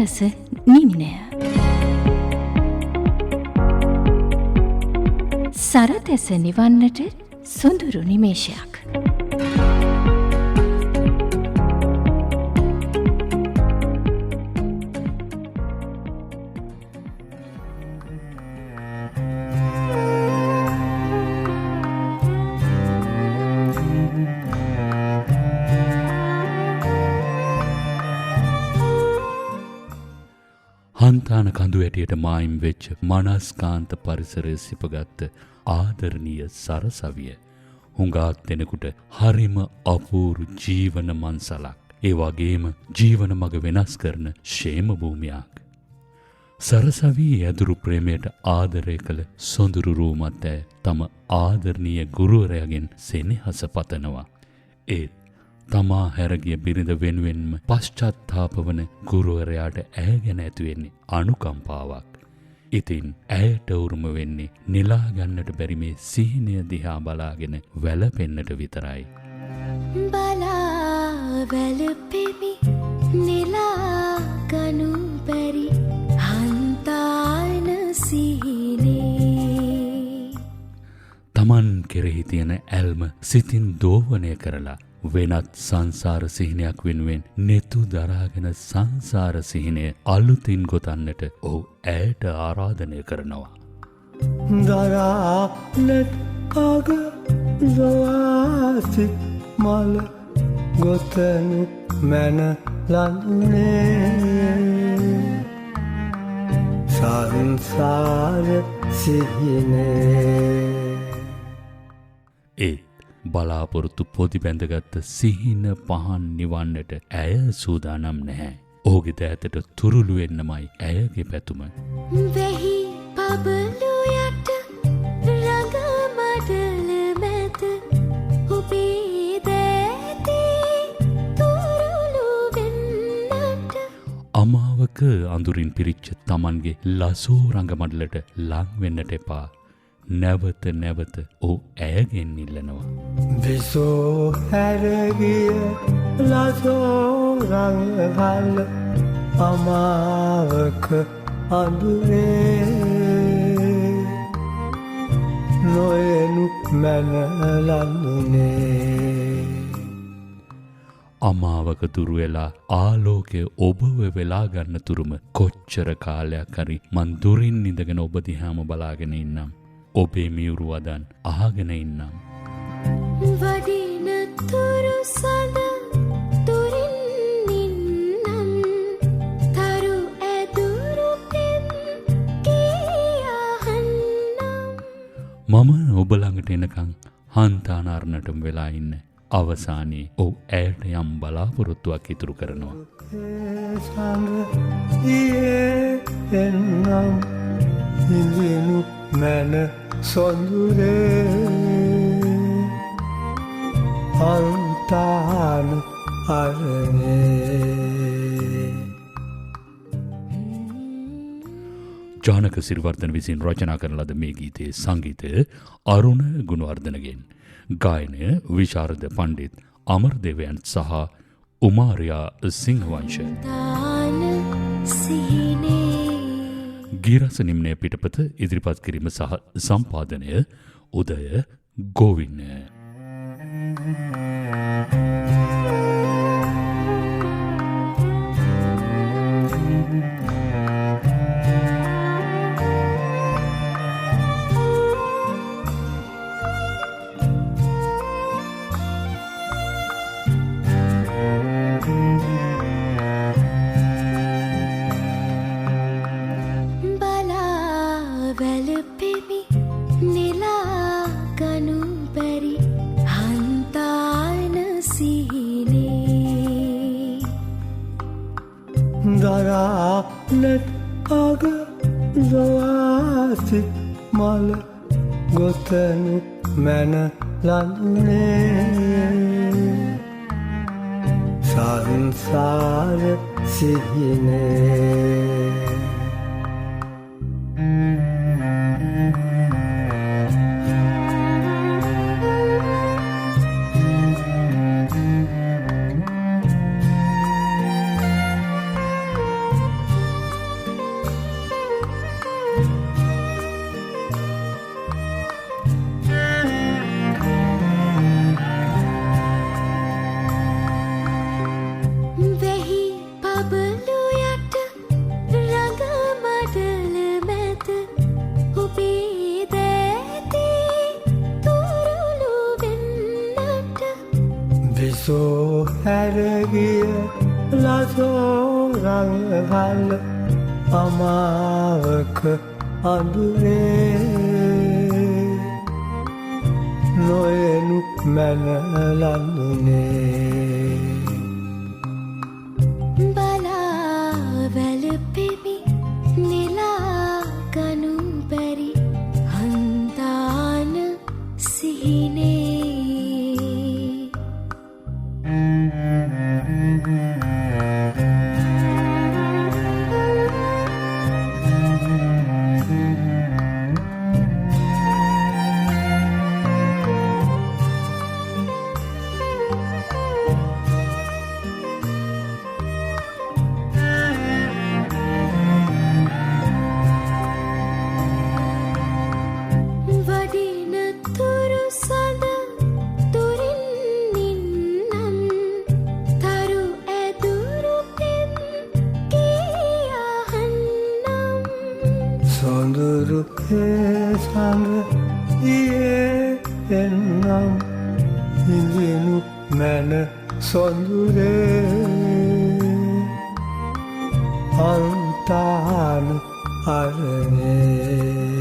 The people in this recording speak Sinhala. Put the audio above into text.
දවස නිම්නය. සරදැස නිවන්නට සොඳුරු නිමේෂයක්. හන්තාන කඳු ඇටියට මායිම් වෙච්ච මනස්කාන්ත පරිසරය සිපගත්ත ආදරණීය සරසවිය හුඟක් දෙනෙකුට හරිම අපූරු ජීවන මන්සලක්. ඒ වගේම ජීවන මග වෙනස් කරන ෂේම භූමියක්. සරසවී ඇදුරු ප්‍රේමයට ආදරය කළ සොඳුරු රූමත් ඇය තම ආදරණීය ගුරුවරයාගෙන් සෙනෙහස පතනවා. ඒත් තමා හැරගිය බිරිඳ වෙනුවෙන්ම පශ්චාත්තාප වන ගුරුවරයාට ඇය ගැන ඇතිවෙන්නේ අනුකම්පාවක්. ඉතින් ඇයට උරුම වෙන්නේ නෙලා ගන්නට බැරි මේ සිහිනය දිහා බලාගෙන වැළපෙන්නට විතරයි. බලා වැළපෙමි නෙලා ගනු බැරි හන්තාන සිහිනේ. තමන් කෙරෙහි තියෙන ඇල්ම සිතින් දෝවනය කරලා වෙනත් සංසාර සිහිනයක් වෙනුවෙන් නෙතු දරාගෙන සංසාර සිහිනය අලුතින් ගොතන්නට ඔහු ඇයට ආරාධනය කරනවා. දරාලට අග ලොවාසිත් මල ගොතනු මැන ලන්නේ සංසාර සිහිනේ. ඒත් බලාපොරොත්තු පොදි බැඳගත්ත සිහින පහන් නිවන්නට ඇය සූදානම් නැහැ. ඔහුගේ දෑතට තුරුළු වෙන්නමයි ඇයගේ පැතුම. වෙහි පබලු යට රඟමඩල මැද ඔබේ දෑතේ තුරුළු වෙන්නට. අමාවක අඳුරින් පිරිච්ච තමන්ගේ ලසෝ රඟමඩලට ලං වෙන්නට එපා. නැවත නැවත ඔහු ඇයගෙන් ඉල්ලනවා. විසෝ හැරගිය ලසෝරංගහල අමාවක අඳුරේ නොයනු මැනලන්දුනේ. අමාවක දුරුවෙලා ආලෝකය ඔබව වෙලා ගන්න තුරුම කොච්චර කාලයක් හරි මන් දුරින් ඉඳගෙන ඔබ දිහාම බලාගෙන ඉන්නම්. ඔබේ මියුරු වදන් අහගෙන ඉන්නම්. වඩින තුරු සඳ තුරින් ඉන්නම් තරු ඇදුරු පෙම් කියහන්නම්. මම ඔබ ළඟට එනකං හන්තානාරණටම වෙලා ඉන්න. අවසානයේ ඔහු ඇයට යම් බලාපොරොත්තුවක් ඉතුරු කරනවා. එන්නම් ඉඳිනු මැන සොඳුරේ අන්තාන අරනේ. ජානක සිරිවර්ධන විසින් රචනා කරන ලද මේ ගීතයේ සංගීතය අරුණ ගුණවර්ධනගෙන්, ගායනය විශාරද පණ්ඩිත් අමරදේවයන් සහ උමාරියා සිංහවංශ. ගීරස නිම්නය පිටපත ඉදිරිපත් කිරීම සහ සම්පාදනය උදය ගෝවින්න. දරාලට අග ලොවාසිත් මල ගොතනු මැන ලන්නේ සංසාර සිහිනේ. සෝ හැරගිය ලසෝරංහල අමාවක අඳුරේ නොයනු මැනලඳුනේ බලාවැලපෙමි නෙලාගනු බැරි හන්තාන සිහිනේ සොඳුරු සඳ දියේ එන්නම් හිඳිනු මැන සොඳුරේ අන්තාන අරනේ